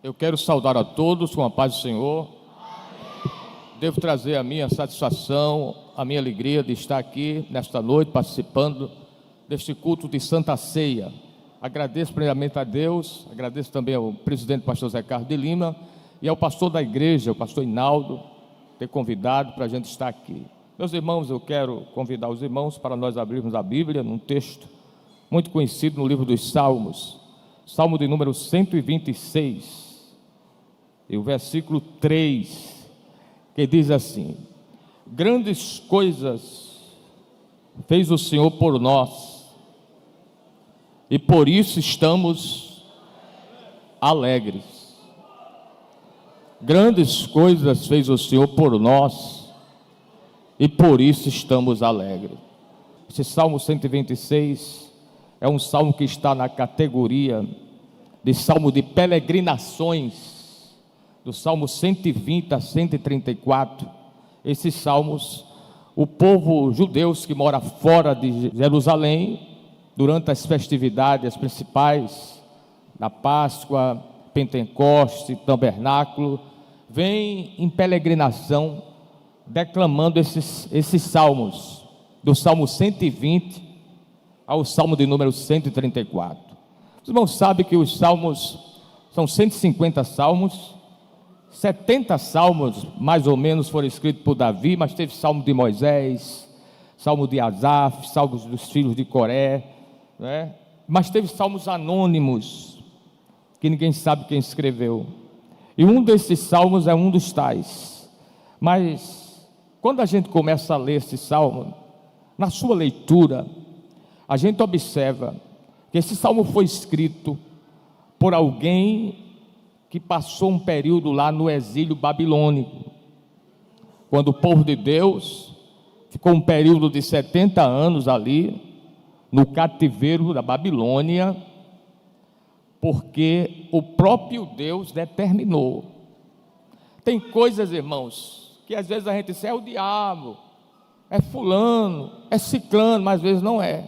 Eu quero saudar a todos com a paz do Senhor. Devo trazer a minha satisfação, a minha alegria de estar aqui nesta noite participando deste culto de Santa Ceia. Agradeço primeiramente a Deus, agradeço também ao presidente pastor Zé Carlos de Lima e ao pastor da igreja, o pastor Hinaldo, ter convidado para a gente estar aqui. Meus irmãos, eu quero convidar os irmãos para nós abrirmos a Bíblia num texto muito conhecido no livro dos Salmos, Salmo de número 126, e o versículo 3, que diz assim: grandes coisas fez o Senhor por nós, e por isso estamos alegres. Grandes coisas fez o Senhor por nós, e por isso estamos alegres. Esse Salmo 126 é um salmo que está na categoria de salmo de peregrinações, do Salmo 120 a 134, esses salmos, o povo judeus que mora fora de Jerusalém, durante as festividades as principais, da Páscoa, Pentecoste, Tabernáculo, vem em peregrinação, declamando esses salmos, do Salmo 120 ao Salmo de número 134. Os irmãos sabem que os salmos são 150 salmos, 70 salmos, mais ou menos, foram escritos por Davi, mas teve salmo de Moisés, salmo de Asaf, salmos dos filhos de Coré, né? Mas teve salmos anônimos, que ninguém sabe quem escreveu. E um desses salmos é um dos tais. Mas, quando a gente começa a ler esse salmo, na sua leitura, a gente observa que esse salmo foi escrito por alguém que passou um período lá no exílio babilônico, quando o povo de Deus ficou um período de 70 anos ali, no cativeiro da Babilônia, porque o próprio Deus determinou. Tem coisas, irmãos, que às vezes a gente diz, é o diabo, é fulano, é ciclano, mas às vezes não é.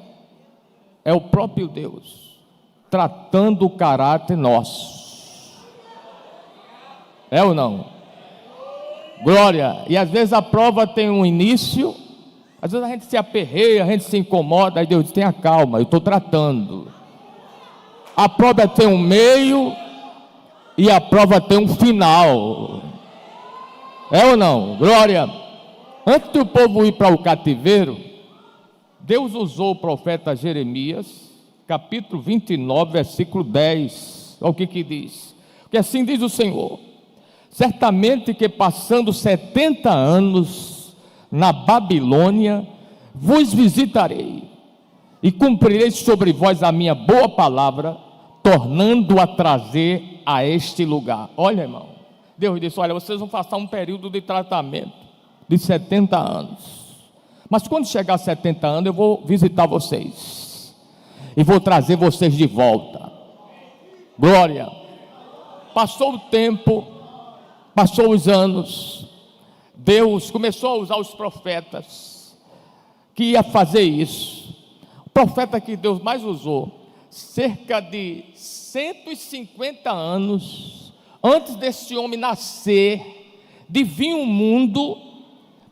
É o próprio Deus, tratando o caráter nosso. É ou não? Glória. E às vezes a prova tem um início, às vezes a gente se aperreia, a gente se incomoda, aí Deus diz, tenha calma, eu estou tratando. A prova tem um meio e a prova tem um final. É ou não? Glória. Antes do povo ir para o cativeiro, Deus usou o profeta Jeremias, capítulo 29, versículo 10. Olha o que diz. Porque assim diz o Senhor: certamente que passando 70 anos na Babilônia, vos visitarei, e cumprirei sobre vós a minha boa palavra, tornando a trazer a este lugar. Olha, irmão, Deus disse, olha, vocês vão passar um período de tratamento, de 70 anos, mas quando chegar a 70 anos, eu vou visitar vocês, e vou trazer vocês de volta. Glória. Passou o tempo, passou os anos, Deus começou a usar os profetas, que ia fazer isso. O profeta que Deus mais usou, cerca de 150 anos, antes desse homem nascer, de vir um mundo,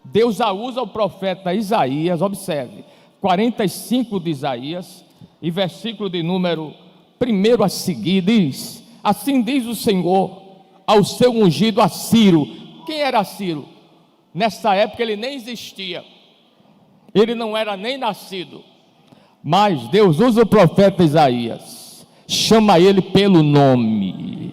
Deus a usa o profeta Isaías, observe, 45 de Isaías, e versículo de número 1 a seguir, diz, assim diz o Senhor ao seu ungido, a Ciro. Quem era Ciro? Nessa época ele nem existia, ele não era nem nascido, mas Deus usa o profeta Isaías, chama ele pelo nome.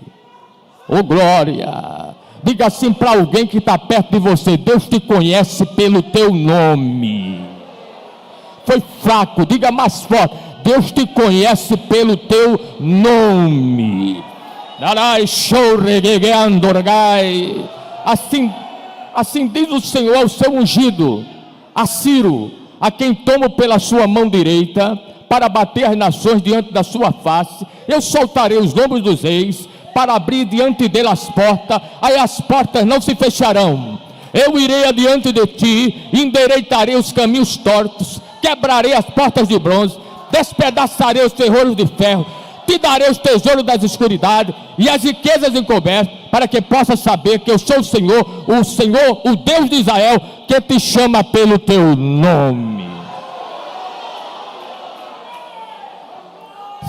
Oh glória, diga assim para alguém que está perto de você, Deus te conhece pelo teu nome. Foi fraco, diga mais forte, Deus te conhece pelo teu nome. Assim diz o Senhor ao seu ungido, a Ciro, a quem tomo pela sua mão direita, para bater as nações diante da sua face. Eu soltarei os lombos dos reis, para abrir diante dele as portas, aí as portas não se fecharão. Eu irei adiante de ti, endireitarei os caminhos tortos, quebrarei as portas de bronze, despedaçarei os terrores de ferro, te darei os tesouros das escuridades e as riquezas encobertas, para que possa saber que eu sou o Senhor, o Deus de Israel, que te chama pelo teu nome.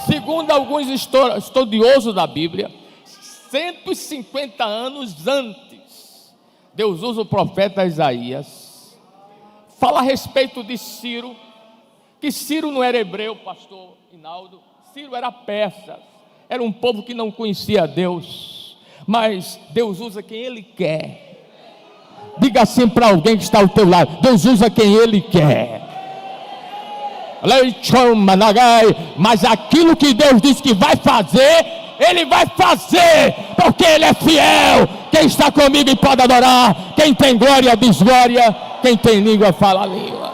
Segundo alguns estudiosos da Bíblia, 150 anos antes, Deus usa o profeta Isaías, fala a respeito de Ciro, que Ciro não era hebreu, pastor Hinaldo, Ciro era persa, era um povo que não conhecia Deus, mas Deus usa quem Ele quer. Diga assim para alguém que está ao teu lado: Deus usa quem Ele quer. Mas aquilo que Deus disse que vai fazer, Ele vai fazer, porque Ele é fiel. Quem está comigo e pode adorar. Quem tem glória diz glória, quem tem língua fala língua.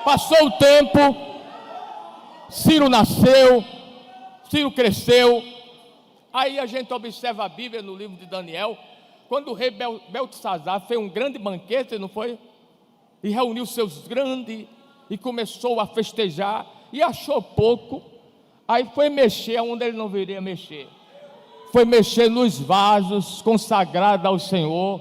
Passou o tempo, Ciro nasceu, Ciro cresceu. Aí a gente observa a Bíblia no livro de Daniel, quando o rei Beltesazar fez um grande banquete, não foi? E reuniu seus grandes e começou a festejar e achou pouco. Aí foi mexer onde ele não viria mexer. Foi mexer nos vasos consagrados ao Senhor,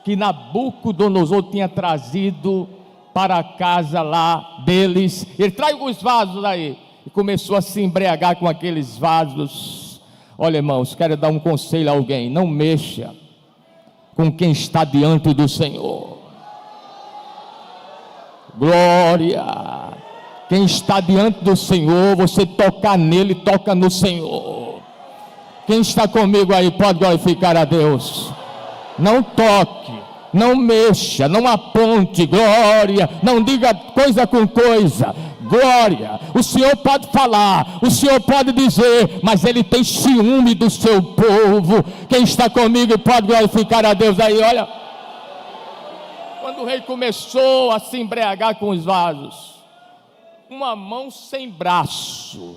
que Nabucodonosor tinha trazido para a casa lá deles. Ele traz os vasos aí e começou a se embriagar com aqueles vasos. Olha, irmãos, quero dar um conselho a alguém: não mexa com quem está diante do Senhor. Glória! Quem está diante do Senhor, você tocar nele, toca no Senhor. Quem está comigo aí pode glorificar a Deus. Não toque, não mexa, não aponte, glória, não diga coisa com coisa, glória. O Senhor pode falar, o Senhor pode dizer, mas Ele tem ciúme do seu povo. Quem está comigo pode glorificar a Deus aí, olha. Quando o rei começou a se embriagar com os vasos, uma mão sem braço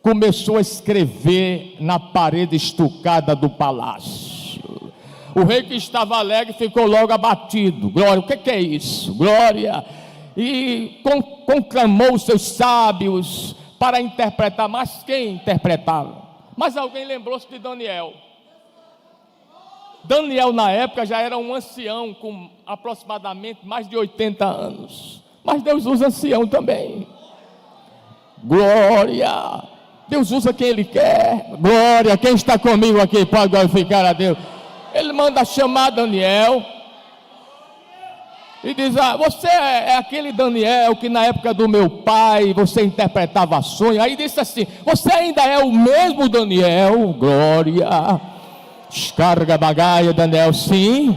começou a escrever na parede estucada do palácio. O rei, que estava alegre, ficou logo abatido. Glória, o que é isso? Glória. E conclamou os seus sábios para interpretar. Mas quem interpretava? Mas alguém lembrou-se de Daniel. Daniel na época já era um ancião com aproximadamente mais de 80 anos. Mas Deus usa ancião também. Glória. Deus usa quem Ele quer. Glória. Quem está comigo aqui pode glorificar a Deus. Ele manda chamar Daniel e diz: você é aquele Daniel que na época do meu pai você interpretava sonho. Aí disse assim: você ainda é o mesmo Daniel? Glória. Descarga bagaia, Daniel, sim.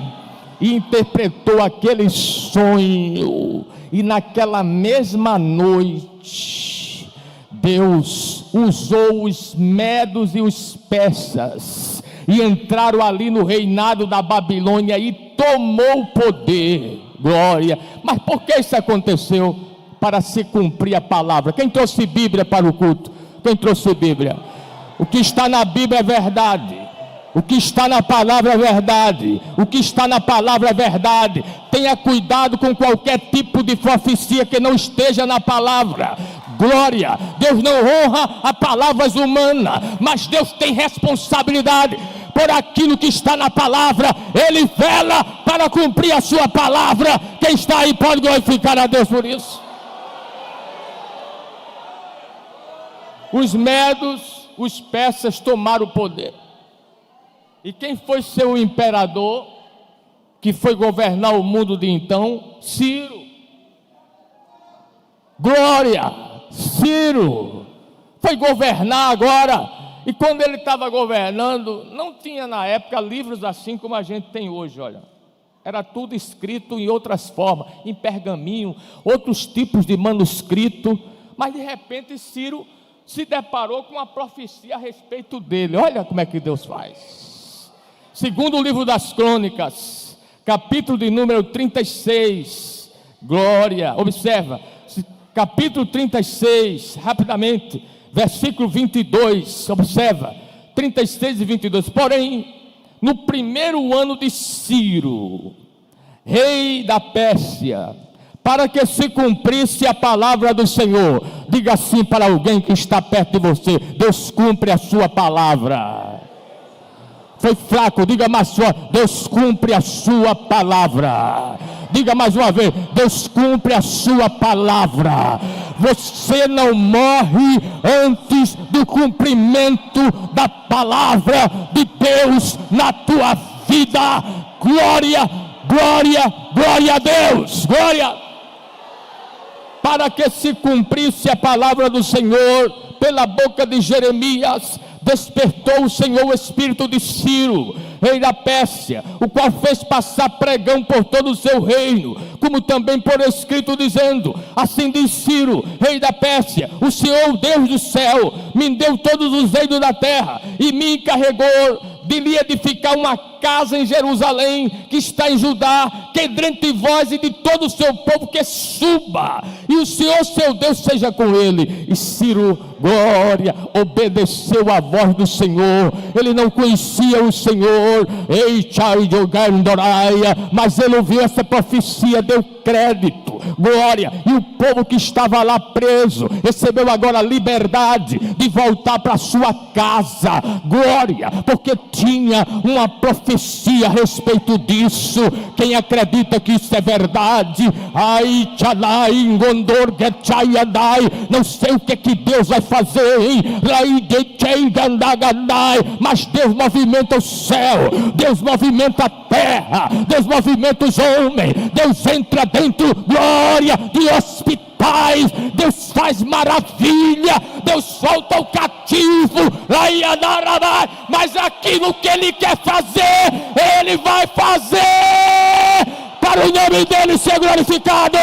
E interpretou aquele sonho. E naquela mesma noite, Deus usou os medos e os persas, e entraram ali no reinado da Babilônia e tomou o poder. Glória. Mas por que isso aconteceu? Para se cumprir a palavra. Quem trouxe Bíblia para o culto? Quem trouxe Bíblia? O que está na Bíblia é verdade. O que está na palavra é verdade. O que está na palavra é verdade. Tenha cuidado com qualquer tipo de profecia que não esteja na palavra. Glória. Deus não honra a palavras humanas, mas Deus tem responsabilidade por aquilo que está na palavra. Ele vela para cumprir a sua palavra. Quem está aí pode glorificar a Deus por isso. Os medos, os persas tomaram o poder. E quem foi seu imperador, que foi governar o mundo de então? Ciro. Glória. Ciro foi governar agora. E quando ele estava governando, não tinha na época livros assim como a gente tem hoje, olha. Era tudo escrito em outras formas, em pergaminho, outros tipos de manuscrito. Mas de repente Ciro se deparou com uma profecia a respeito dele. Olha como é que Deus faz. Segundo o livro das Crônicas, capítulo de número 36, glória, observa, capítulo 36, rapidamente, versículo 22, observa, 36 e 22, porém, no primeiro ano de Ciro, rei da Pérsia, para que se cumprisse a palavra do Senhor. Diga assim para alguém que está perto de você: Deus cumpre a sua palavra. Foi fraco, diga mais forte: Deus cumpre a sua palavra. Diga mais uma vez: Deus cumpre a sua palavra. Você não morre antes do cumprimento da palavra de Deus na tua vida. Glória, glória, glória a Deus. Glória. Para que se cumprisse a palavra do Senhor pela boca de Jeremias, despertou o Senhor o espírito de Ciro, rei da Pérsia, o qual fez passar pregão por todo o seu reino, como também por escrito, dizendo: assim diz Ciro, rei da Pérsia, o Senhor, o Deus do céu, me deu todos os reinos da terra, e me encarregou de lhe edificar uma casa em Jerusalém, que está em Judá, que dentre vós e de todo o seu povo que suba, e o Senhor seu Deus seja com ele. E Ciro, glória, obedeceu à voz do Senhor. Ele não conhecia o Senhor, mas ele ouviu essa profecia, deu crédito, glória, e o povo que estava lá preso recebeu agora a liberdade de voltar para sua casa, glória, porque tinha uma profecia a respeito disso. Quem acredita que isso é verdade? Não sei o que Deus vai fazer, hein? Mas Deus movimenta o céu, Deus movimenta a terra, Deus movimenta os homens, Deus entra dentro, glória, de hospitais, Deus faz maravilha, Deus solta o cativo, mas aquilo que Ele quer fazer, Ele vai fazer, para o nome dEle ser glorificado.